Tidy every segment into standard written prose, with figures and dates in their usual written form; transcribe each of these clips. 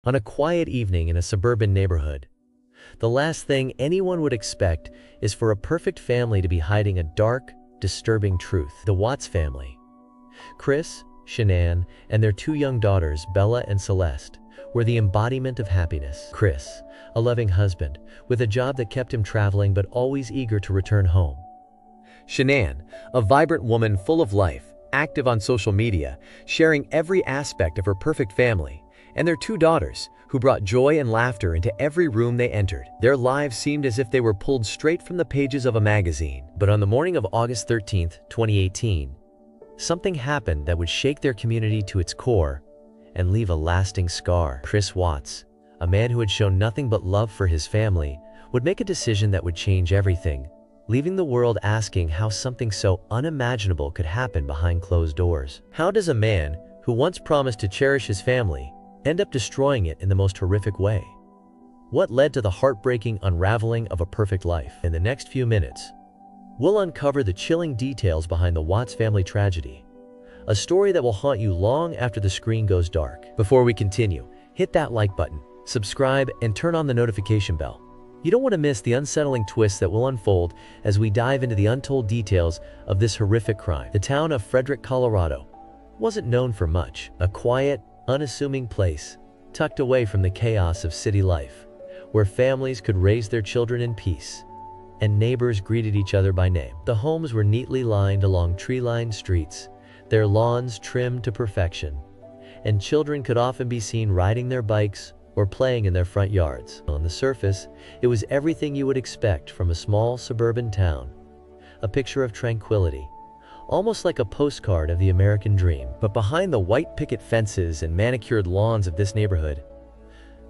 On a quiet evening in a suburban neighborhood, the last thing anyone would expect is for a perfect family to be hiding a dark, disturbing truth. The Watts family, Chris, Shanann, and their two young daughters, Bella and Celeste, were the embodiment of happiness. Chris, a loving husband, with a job that kept him traveling but always eager to return home. Shanann, a vibrant woman full of life, active on social media, sharing every aspect of her perfect family, and their two daughters, who brought joy and laughter into every room they entered. Their lives seemed as if they were pulled straight from the pages of a magazine. But on the morning of August 13th, 2018, something happened that would shake their community to its core and leave a lasting scar. Chris Watts, a man who had shown nothing but love for his family, would make a decision that would change everything, leaving the world asking how something so unimaginable could happen behind closed doors. How does a man who once promised to cherish his family end up destroying it in the most horrific way? What led to the heartbreaking unraveling of a perfect life? In the next few minutes, we'll uncover the chilling details behind the Watts family tragedy, a story that will haunt you long after the screen goes dark. Before we continue, hit that like button, subscribe, and turn on the notification bell. You don't want to miss the unsettling twists that will unfold as we dive into the untold details of this horrific crime. The town of Frederick, Colorado, wasn't known for much. A quiet, unassuming place, tucked away from the chaos of city life, where families could raise their children in peace, and neighbors greeted each other by name. The homes were neatly lined along tree-lined streets, their lawns trimmed to perfection, and children could often be seen riding their bikes or playing in their front yards. On the surface, it was everything you would expect from a small suburban town, a picture of tranquility, almost like a postcard of the American dream. But behind the white picket fences and manicured lawns of this neighborhood,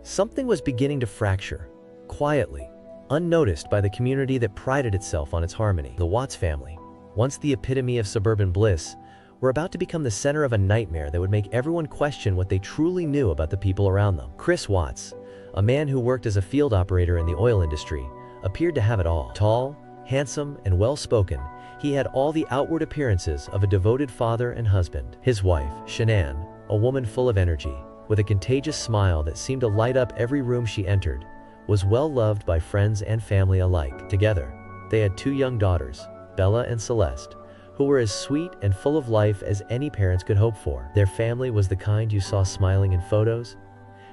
something was beginning to fracture, quietly, unnoticed by the community that prided itself on its harmony. The Watts family, once the epitome of suburban bliss, were about to become the center of a nightmare that would make everyone question what they truly knew about the people around them. Chris Watts, a man who worked as a field operator in the oil industry, appeared to have it all. Tall, handsome, and well-spoken, he had all the outward appearances of a devoted father and husband. His wife, Shanann, a woman full of energy, with a contagious smile that seemed to light up every room she entered, was well-loved by friends and family alike. Together, they had two young daughters, Bella and Celeste, who were as sweet and full of life as any parents could hope for. Their family was the kind you saw smiling in photos,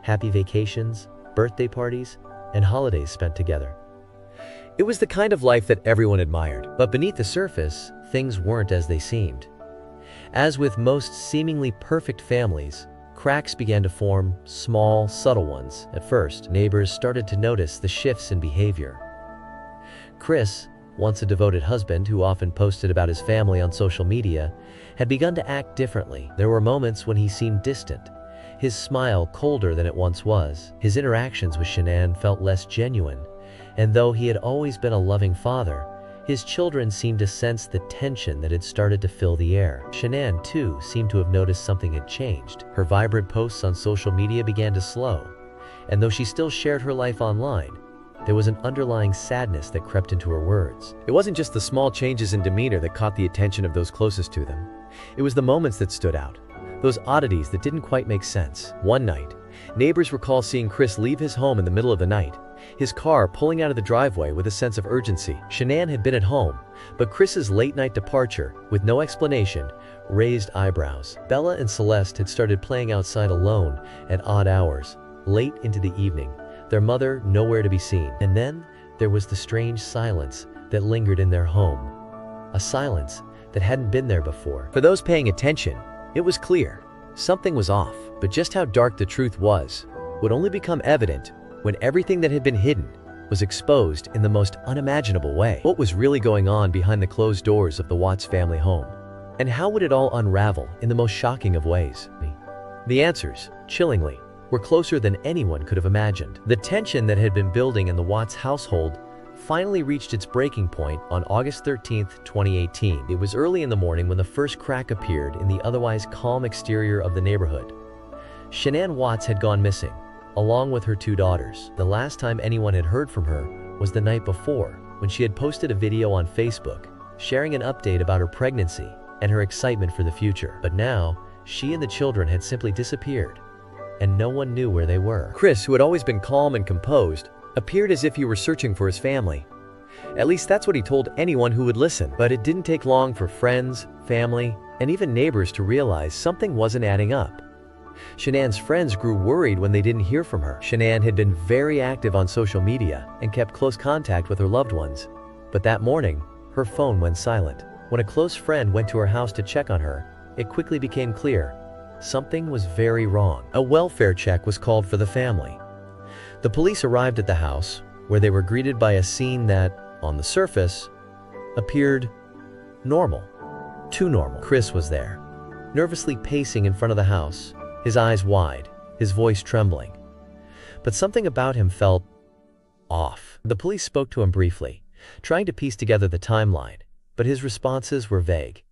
happy vacations, birthday parties, and holidays spent together. It was the kind of life that everyone admired, but beneath the surface, things weren't as they seemed. As with most seemingly perfect families, cracks began to form, small, subtle ones. At first, neighbors started to notice the shifts in behavior. Chris, once a devoted husband who often posted about his family on social media, had begun to act differently. There were moments when he seemed distant, his smile colder than it once was. His interactions with Shanann felt less genuine, and though he had always been a loving father, his children seemed to sense the tension that had started to fill the air. Shanann, too, seemed to have noticed something had changed. Her vibrant posts on social media began to slow, and though she still shared her life online, there was an underlying sadness that crept into her words. It wasn't just the small changes in demeanor that caught the attention of those closest to them. It was the moments that stood out, those oddities that didn't quite make sense. One night, neighbors recall seeing Chris leave his home in the middle of the night, his car pulling out of the driveway with a sense of urgency. Shanann had been at home, but Chris's late-night departure, with no explanation, raised eyebrows. Bella and Celeste had started playing outside alone at odd hours, late into the evening, their mother nowhere to be seen. And then there was the strange silence that lingered in their home, a silence that hadn't been there before. For those paying attention, it was clear something was off, but just how dark the truth was would only become evident when everything that had been hidden was exposed in the most unimaginable way. What was really going on behind the closed doors of the Watts family home? And how would it all unravel in the most shocking of ways? The answers, chillingly, were closer than anyone could have imagined. The tension that had been building in the Watts household finally reached its breaking point on August 13th, 2018. It was early in the morning when the first crack appeared in the otherwise calm exterior of the neighborhood. Shanann Watts had gone missing, along with her two daughters. The last time anyone had heard from her was the night before, when she had posted a video on Facebook, sharing an update about her pregnancy and her excitement for the future. But now, she and the children had simply disappeared, and no one knew where they were. Chris, who had always been calm and composed, appeared as if he were searching for his family. At least that's what he told anyone who would listen. But it didn't take long for friends, family, and even neighbors to realize something wasn't adding up. Shanann's friends grew worried when they didn't hear from her. Shanann had been very active on social media and kept close contact with her loved ones. But that morning, her phone went silent. When a close friend went to her house to check on her, it quickly became clear something was very wrong. A welfare check was called for the family. The police arrived at the house, where they were greeted by a scene that, on the surface, appeared normal. Too normal. Chris was there, nervously pacing in front of the house, his eyes wide, his voice trembling. But something about him felt off. The police spoke to him briefly, trying to piece together the timeline, but his responses were vague.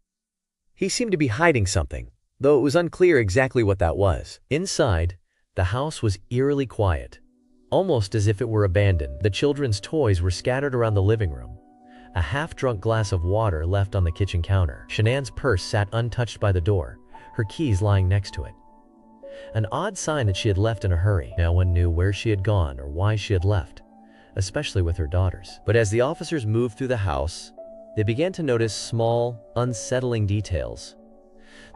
He seemed to be hiding something, though it was unclear exactly what that was. Inside, the house was eerily quiet, almost as if it were abandoned. The children's toys were scattered around the living room, a half-drunk glass of water left on the kitchen counter. Shanann's purse sat untouched by the door, her keys lying next to it. An odd sign that she had left in a hurry. No one knew where she had gone or why she had left, especially with her daughters. But as the officers moved through the house, they began to notice small, unsettling details.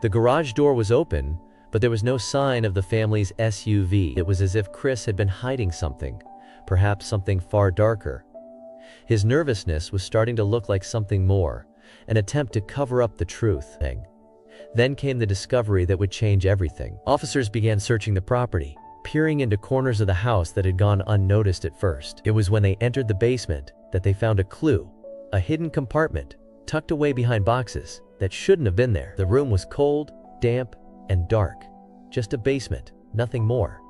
The garage door was open, but there was no sign of the family's SUV. It was as if Chris had been hiding something, perhaps something far darker. His nervousness was starting to look like something more, an attempt to cover up the truth. Then came the discovery that would change everything. Officers began searching the property, peering into corners of the house that had gone unnoticed at first. It was when they entered the basement that they found a clue, a hidden compartment, tucked away behind boxes, that shouldn't have been there. The room was cold, damp, and dark. Just a basement, nothing more.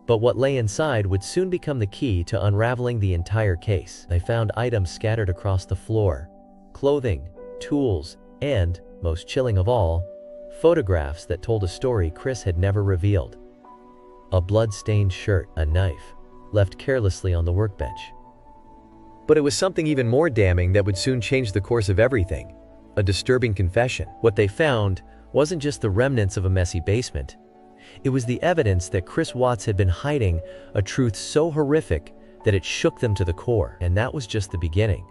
But what lay inside would soon become the key to unraveling the entire case. They found items scattered across the floor, clothing, tools, and, most chilling of all, photographs that told a story Chris had never revealed. A blood-stained shirt, a knife, left carelessly on the workbench. But it was something even more damning that would soon change the course of everything. A disturbing confession. What they found wasn't just the remnants of a messy basement. It was the evidence that Chris Watts had been hiding a truth so horrific that it shook them to the core. And that was just the beginning.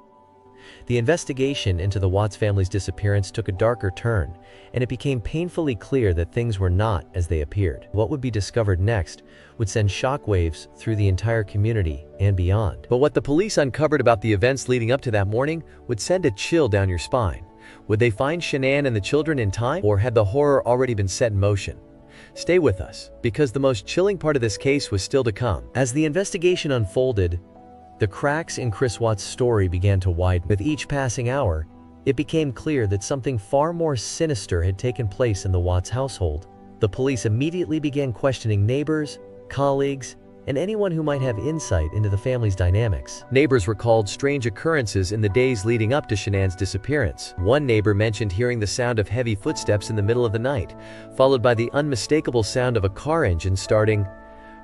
The investigation into the Watts family's disappearance took a darker turn, and it became painfully clear that things were not as they appeared. What would be discovered next would send shockwaves through the entire community and beyond. But what the police uncovered about the events leading up to that morning would send a chill down your spine. Would they find Shanann and the children in time, or had the horror already been set in motion? Stay with us, because the most chilling part of this case was still to come. As the investigation unfolded, the cracks in Chris Watts' story began to widen. With each passing hour, it became clear that something far more sinister had taken place in the Watts household. The police immediately began questioning neighbors, colleagues, and anyone who might have insight into the family's dynamics. Neighbors recalled strange occurrences in the days leading up to Shanann's disappearance. One neighbor mentioned hearing the sound of heavy footsteps in the middle of the night, followed by the unmistakable sound of a car engine starting.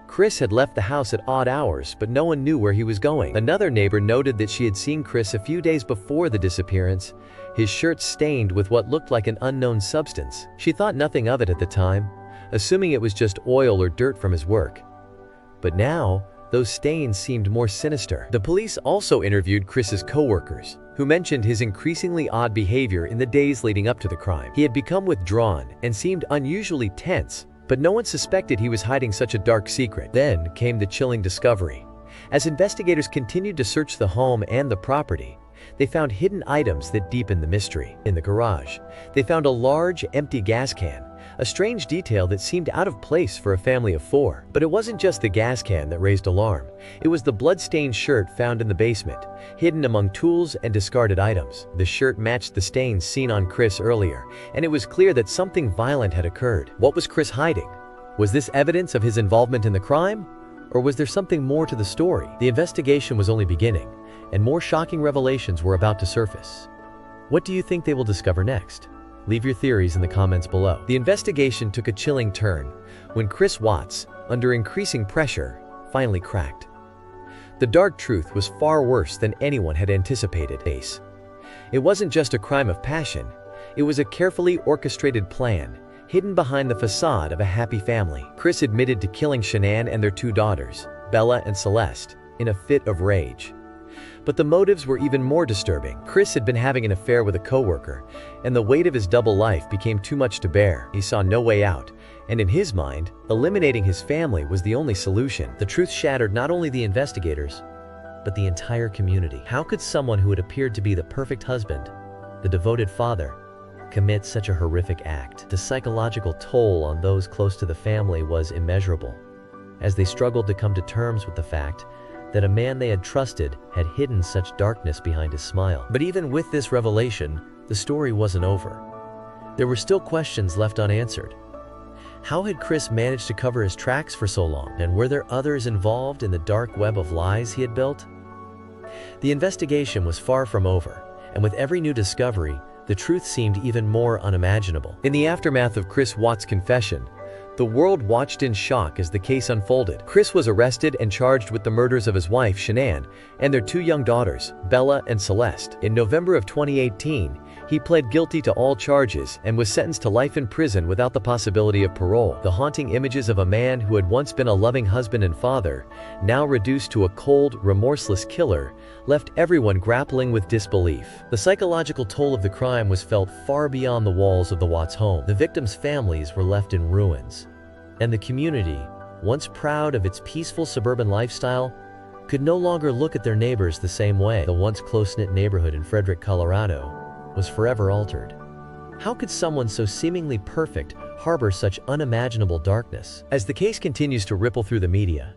Chris had left the house at odd hours, but no one knew where he was going. Another neighbor noted that she had seen Chris a few days before the disappearance, his shirt stained with what looked like an unknown substance. She thought nothing of it at the time, assuming it was just oil or dirt from his work. But now, those stains seemed more sinister. The police also interviewed Chris's co-workers, who mentioned his increasingly odd behavior in the days leading up to the crime. He had become withdrawn and seemed unusually tense, but no one suspected he was hiding such a dark secret. Then came the chilling discovery. As investigators continued to search the home and the property, they found hidden items that deepened the mystery. In the garage, they found a large, empty gas can, a strange detail that seemed out of place for a family of 4. But it wasn't just the gas can that raised alarm. It was the blood-stained shirt found in the basement, hidden among tools and discarded items. The shirt matched the stains seen on Chris earlier, and it was clear that something violent had occurred. What was Chris hiding? Was this evidence of his involvement in the crime? Or was there something more to the story? The investigation was only beginning, and more shocking revelations were about to surface. What do you think they will discover next? Leave your theories in the comments below. The investigation took a chilling turn when Chris Watts, under increasing pressure, finally cracked. The dark truth was far worse than anyone had anticipated. It wasn't just a crime of passion, it was a carefully orchestrated plan, hidden behind the facade of a happy family. Chris admitted to killing Shanann and their two daughters, Bella and Celeste, in a fit of rage. But the motives were even more disturbing. Chris had been having an affair with a coworker, and the weight of his double life became too much to bear. He saw no way out, and in his mind, eliminating his family was the only solution. The truth shattered not only the investigators, but the entire community. How could someone who had appeared to be the perfect husband, the devoted father, commit such a horrific act? The psychological toll on those close to the family was immeasurable, as they struggled to come to terms with the fact that a man they had trusted had hidden such darkness behind his smile. But even with this revelation, the story wasn't over. There were still questions left unanswered. How had Chris managed to cover his tracks for so long, and were there others involved in the dark web of lies he had built? The investigation was far from over, and with every new discovery, the truth seemed even more unimaginable. In the aftermath of Chris Watts' confession, the world watched in shock as the case unfolded. Chris was arrested and charged with the murders of his wife, Shanann, and their two young daughters, Bella and Celeste. In November of 2018, he pled guilty to all charges and was sentenced to life in prison without the possibility of parole. The haunting images of a man who had once been a loving husband and father, now reduced to a cold, remorseless killer, left everyone grappling with disbelief. The psychological toll of the crime was felt far beyond the walls of the Watts home. The victims' families were left in ruins, and the community, once proud of its peaceful suburban lifestyle, could no longer look at their neighbors the same way. The once close-knit neighborhood in Frederick, Colorado, was forever altered. How could someone so seemingly perfect harbor such unimaginable darkness? As the case continues to ripple through the media,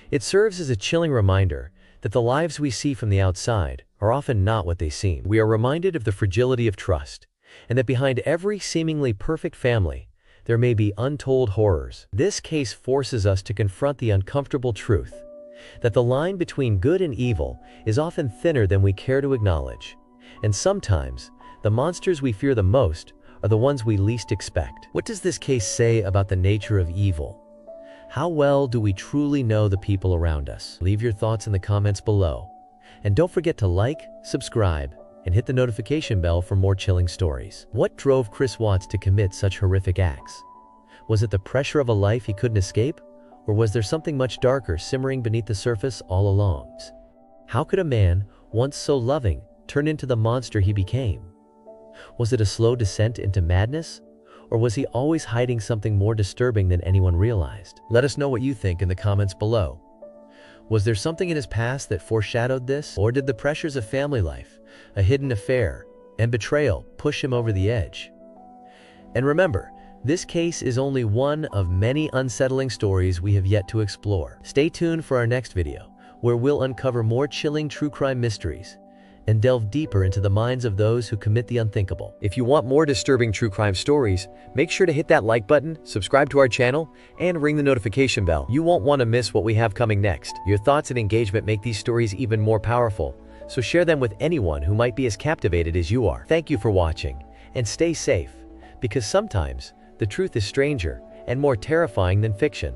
it serves as a chilling reminder that the lives we see from the outside are often not what they seem. We are reminded of the fragility of trust, and that behind every seemingly perfect family, there may be untold horrors. This case forces us to confront the uncomfortable truth that the line between good and evil is often thinner than we care to acknowledge, and sometimes the monsters we fear the most are the ones we least expect. What does this case say about the nature of evil? How well do we truly know the people around us? Leave your thoughts in the comments below. And don't forget to like, subscribe, and hit the notification bell for more chilling stories. What drove Chris Watts to commit such horrific acts? Was it the pressure of a life he couldn't escape? Or was there something much darker simmering beneath the surface all along? How could a man, once so loving, turn into the monster he became? Was it a slow descent into madness? Or was he always hiding something more disturbing than anyone realized? Let us know what you think in the comments below. Was there something in his past that foreshadowed this? Or did the pressures of family life, a hidden affair, and betrayal push him over the edge? And remember, this case is only one of many unsettling stories we have yet to explore. Stay tuned for our next video, where we'll uncover more chilling true crime mysteries and delve deeper into the minds of those who commit the unthinkable. If you want more disturbing true crime stories, make sure to hit that like button, subscribe to our channel, and ring the notification bell. You won't want to miss what we have coming next. Your thoughts and engagement make these stories even more powerful, so share them with anyone who might be as captivated as you are. Thank you for watching, and stay safe, because sometimes the truth is stranger and more terrifying than fiction.